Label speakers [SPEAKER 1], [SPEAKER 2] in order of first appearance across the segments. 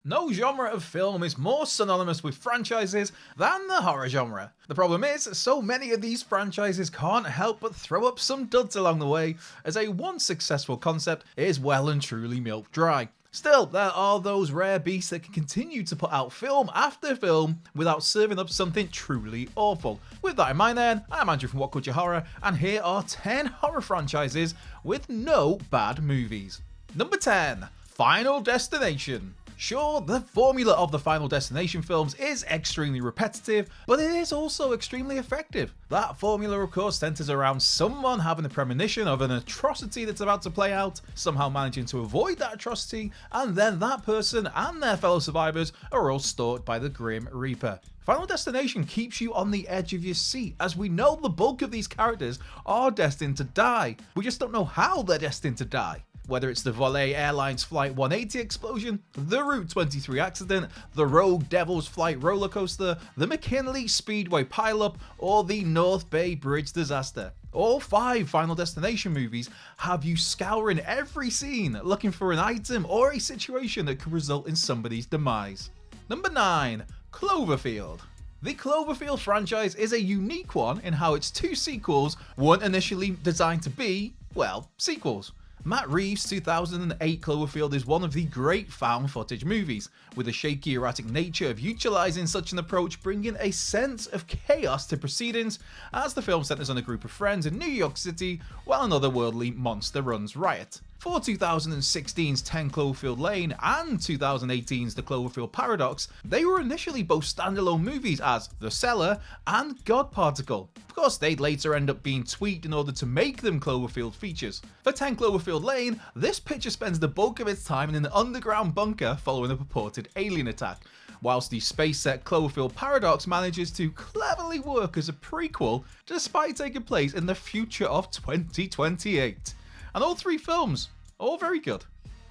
[SPEAKER 1] No genre of film is more synonymous with franchises than the horror genre. The problem is, so many of these franchises can't help but throw up some duds along the way, as a once successful concept is well and truly milk dry. Still, there are those rare beasts that can continue to put out film after film without serving up something truly awful. With that in mind then, I'm Andrew from What Culture Horror, and here are 10 horror franchises with no bad movies. Number 10. Final Destination. Sure, the formula of the Final Destination films is extremely repetitive, but it is also extremely effective. That formula of course centers around someone having a premonition of an atrocity that's about to play out, somehow managing to avoid that atrocity, and then that person and their fellow survivors are all stalked by the Grim Reaper. Final Destination keeps you on the edge of your seat, as we know the bulk of these characters are destined to die. We just don't know how they're destined to die. Whether it's the Volare Airlines Flight 180 explosion, the Route 23 accident, the Rogue Devil's Flight roller coaster, the McKinley Speedway pileup, or the North Bay Bridge disaster. All 5 Final Destination movies have you scouring every scene looking for an item or a situation that could result in somebody's demise. Number 9. Cloverfield. The Cloverfield franchise is a unique one in how its 2 sequels weren't initially designed to be, well, sequels. Matt Reeves' 2008 Cloverfield is one of the great found footage movies, with the shaky erratic nature of utilising such an approach bringing a sense of chaos to proceedings as the film centres on a group of friends in New York City while an otherworldly monster runs riot. For 2016's 10 Cloverfield Lane and 2018's The Cloverfield Paradox, they were initially both standalone movies as The Cellar and God Particle. Of course, they'd later end up being tweaked in order to make them Cloverfield features. For 10 Cloverfield Lane, this picture spends the bulk of its time in an underground bunker following a purported alien attack, whilst the space-set Cloverfield Paradox manages to cleverly work as a prequel despite taking place in the future of 2028. And all 3 films, all very good.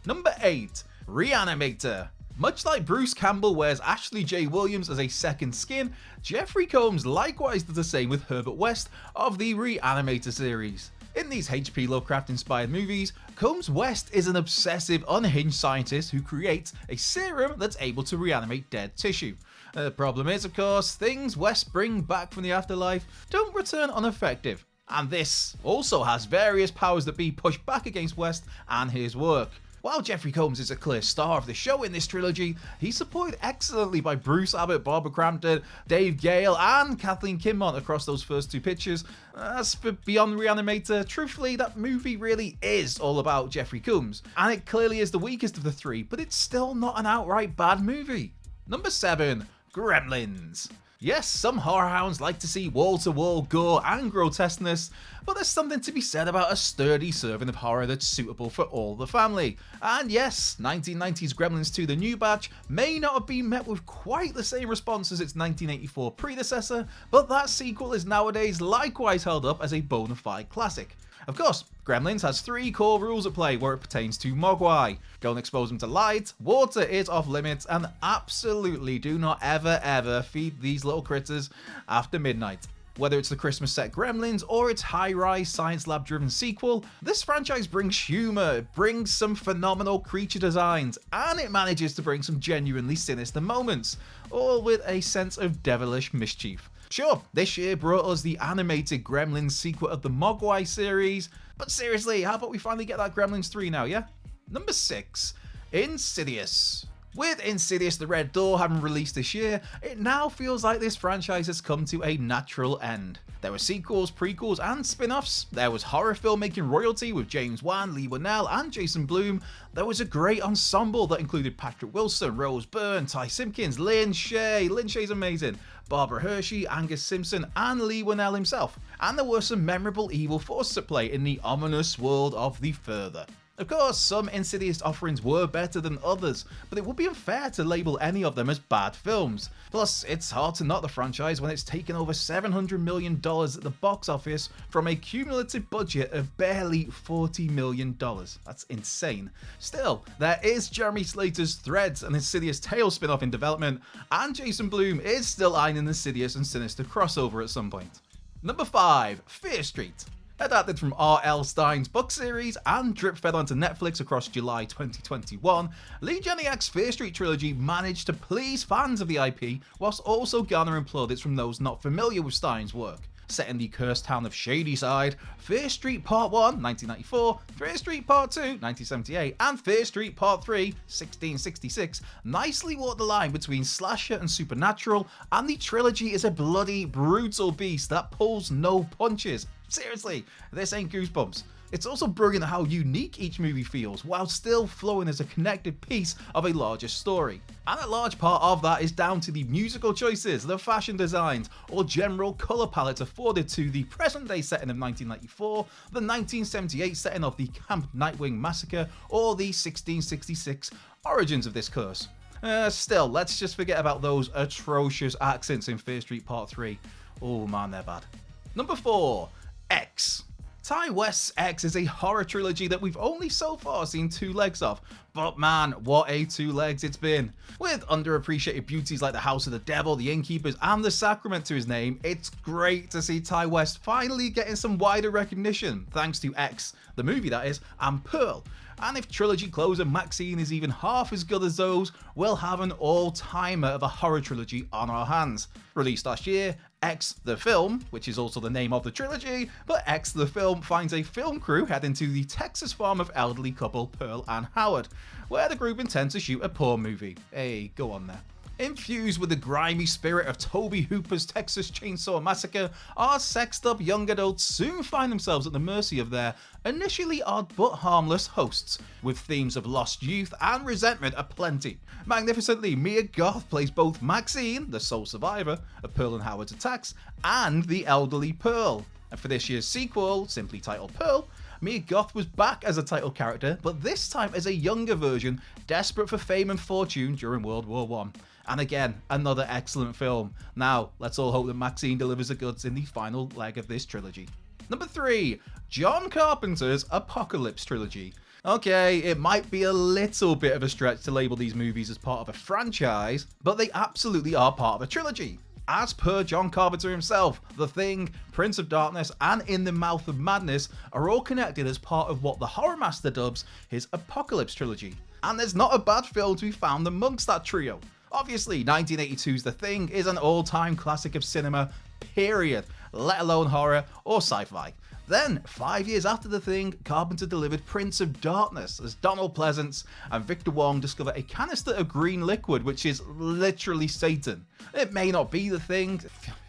[SPEAKER 1] Number 8. RE-ANIMATOR. Much like Bruce Campbell wears Ashley J. Williams as a second skin, Jeffrey Combs likewise does the same with Herbert West of the RE-ANIMATOR series. In these H.P. Lovecraft-inspired movies, Combs West is an obsessive, unhinged scientist who creates a serum that's able to reanimate dead tissue. The problem is, of course, things West brings back from the afterlife don't return unaffected. And this also has various powers that be pushed back against West and his work. While Jeffrey Combs is a clear star of the show in this trilogy, he's supported excellently by Bruce Abbott, Barbara Crampton, Dave Gale and Kathleen Kinmont across those first 2 pictures. As for Beyond RE-ANIMATOR, truthfully that movie really is all about Jeffrey Combs, and it clearly is the weakest of the 3, but it's still not an outright bad movie. Number 7. Gremlins. Yes, some horror hounds like to see wall-to-wall gore and grotesqueness, but there's something to be said about a sturdy serving of horror that's suitable for all the family. And yes, 1990's Gremlins 2 The New Batch may not have been met with quite the same response as its 1984 predecessor, but that sequel is nowadays likewise held up as a bona fide classic. Of course, Gremlins has 3 core rules at play where it pertains to Mogwai. Don't expose them to light, water is off limits, and absolutely do not ever feed these little critters after midnight. Whether it's the Christmas set Gremlins or its high-rise science lab driven sequel, this franchise brings humour, brings some phenomenal creature designs, and it manages to bring some genuinely sinister moments, all with a sense of devilish mischief. Sure, this year brought us the animated Gremlins sequel of the Mogwai series, but seriously, how about we finally get that Gremlins 3 now, yeah? Number 6. Insidious. With Insidious The Red Door having released this year, it now feels like this franchise has come to a natural end. There were sequels, prequels and spin-offs, there was horror filmmaking royalty with James Wan, Lee Winnell and Jason Blum, there was a great ensemble that included Patrick Wilson, Rose Byrne, Ty Simpkins, Lynn Shay's amazing, Barbara Hershey, Angus Simpson and Lee Winnell himself, and there were some memorable evil forces at play in the ominous world of The Further. Of course, some Insidious offerings were better than others, but it would be unfair to label any of them as bad films. Plus, it's hard to knock the franchise when it's taken over $700 million at the box office from a cumulative budget of barely $40 million. That's insane. Still, there is Jeremy Slater's Threads, an Insidious Tales spin-off in development, and Jason Blum is still eyeing an Insidious and Sinister crossover at some point. Number 5. Fear Street. Adapted from R.L. Stine's book series and drip-fed onto Netflix across July 2021, LEGIONIAC's Fear Street trilogy managed to please fans of the IP whilst also garnering plaudits from those not familiar with Stine's work. Set in the cursed town of Shadyside, Fear Street Part 1, 1994, Fear Street Part 2, 1978, and Fear Street Part 3, 1666, nicely walk the line between slasher and supernatural, and the trilogy is a bloody, brutal beast that pulls no punches. Seriously, this ain't Goosebumps. It's also brilliant how unique each movie feels, while still flowing as a connected piece of a larger story. And a large part of that is down to the musical choices, the fashion designs, or general colour palettes afforded to the present day setting of 1994, the 1978 setting of the Camp Nightwing Massacre, or the 1666 origins of this curse. Still, let's just forget about those atrocious accents in Fear Street Part 3. Oh man, they're bad. Number 4. X. Ti West's X is a horror trilogy that we've only so far seen 2 legs of, but man, what a 2 legs it's been. With underappreciated beauties like the House of the Devil, the Innkeepers, and the Sacrament to his name, it's great to see Ti West finally getting some wider recognition, thanks to X, the movie that is, and Pearl. And if trilogy closer Maxine is even half as good as those, we'll have an all-timer of a horror trilogy on our hands. Released last year, X the Film, which is also the name of the trilogy, but X the Film finds a film crew heading to the Texas farm of elderly couple Pearl and Howard, where the group intends to shoot a porn movie. Hey, go on there. Infused with the grimy spirit of Tobe Hooper's Texas Chainsaw Massacre, our sexed up young adults soon find themselves at the mercy of their initially odd but harmless hosts, with themes of lost youth and resentment aplenty. Magnificently, Mia Goth plays both Maxine, the sole survivor of Pearl and Howard's attacks, and the elderly Pearl. And for this year's sequel, simply titled Pearl, Mia Goth was back as a title character, but this time as a younger version, desperate for fame and fortune during World War I. And again, another excellent film. Now, let's all hope that Maxine delivers the goods in the final leg of this trilogy. Number 3. John Carpenter's Apocalypse trilogy. Okay, it might be a little bit of a stretch to label these movies as part of a franchise, but they absolutely are part of a trilogy. As per John Carpenter himself, The Thing, Prince of Darkness, and In the Mouth of Madness are all connected as part of what the Horror Master dubs his Apocalypse trilogy. And there's not a bad film to be found amongst that trio. Obviously, 1982's The Thing is an all-time classic of cinema, period, let alone horror or sci-fi. Then, 5 years after The Thing, Carpenter delivered Prince of Darkness as Donald Pleasance and Victor Wong discover a canister of green liquid which is literally Satan. It may not be The Thing,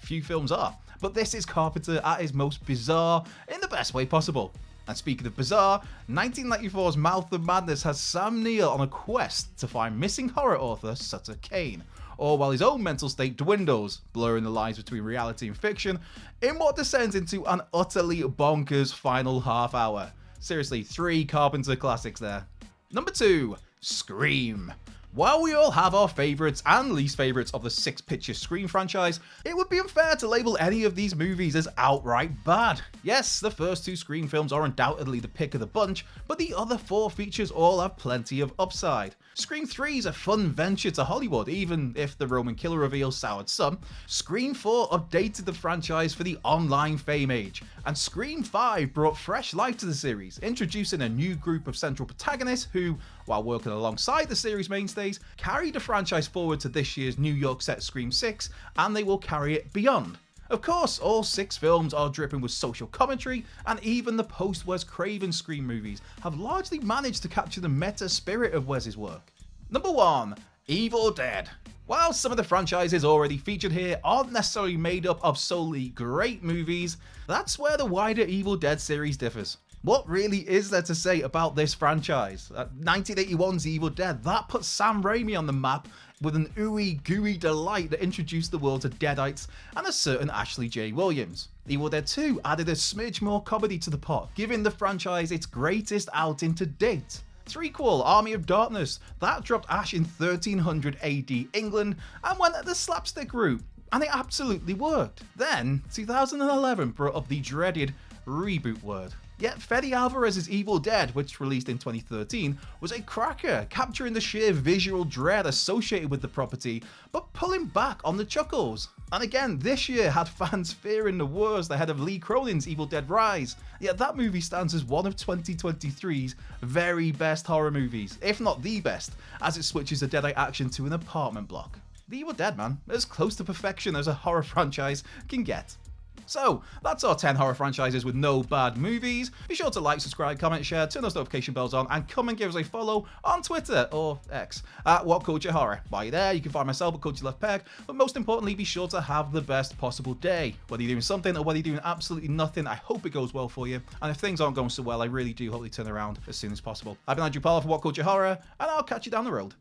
[SPEAKER 1] few films are, but this is Carpenter at his most bizarre in the best way possible. And speaking of bizarre, 1994's Mouth of Madness has Sam Neill on a quest to find missing horror author Sutter Kane, all while his own mental state dwindles, blurring the lines between reality and fiction, in what descends into an utterly bonkers final half hour. Seriously, 3 Carpenter classics there. Number 2. Scream. While we all have our favourites and least favourites of the 6-picture Scream franchise, it would be unfair to label any of these movies as outright bad. Yes, the first 2 Scream films are undoubtedly the pick of the bunch, but the other 4 features all have plenty of upside. Scream 3 is a fun venture to Hollywood, even if the Roman killer reveal soured some. Scream 4 updated the franchise for the online fame age, and Scream 5 brought fresh life to the series, introducing a new group of central protagonists who, while working alongside the series mainstays, carried the franchise forward to this year's New York set Scream 6, and they will carry it beyond. Of course, all 6 films are dripping with social commentary, and even the post-Wes Craven Scream movies have largely managed to capture the meta spirit of Wes's work. Number 1. Evil Dead. While some of the franchises already featured here aren't necessarily made up of solely great movies, that's where the wider Evil Dead series differs. What really is there to say about this franchise? 1981's Evil Dead, that put Sam Raimi on the map with an ooey gooey delight that introduced the world to Deadites and a certain Ashley J. Williams. Evil Dead 2 added a smidge more comedy to the pot, giving the franchise its greatest outing to date. Threequel, Army of Darkness, that dropped Ash in 1300 AD England and went at the slapstick route, and it absolutely worked. Then, 2011 brought up the dreaded reboot word. Yet Fede Alvarez's Evil Dead, which released in 2013, was a cracker, capturing the sheer visual dread associated with the property, but pulling back on the chuckles. And again, this year had fans fearing the worst ahead of Lee Cronin's Evil Dead Rise. Yet that movie stands as one of 2023's very best horror movies, if not the best, as it switches the Deadite action to an apartment block. The Evil Dead, man, as close to perfection as a horror franchise can get. So, that's our 10 horror franchises with no bad movies. Be sure to like, subscribe, comment, share, turn those notification bells on, and come and give us a follow on Twitter, or X, at What Culture Horror. While you're there, you can find myself at Culture Left Peg, but most importantly, be sure to have the best possible day. Whether you're doing something or whether you're doing absolutely nothing, I hope it goes well for you. And if things aren't going so well, I really do hope they turn around as soon as possible. I've been Andrew Powell for What Culture Horror, and I'll catch you down the road.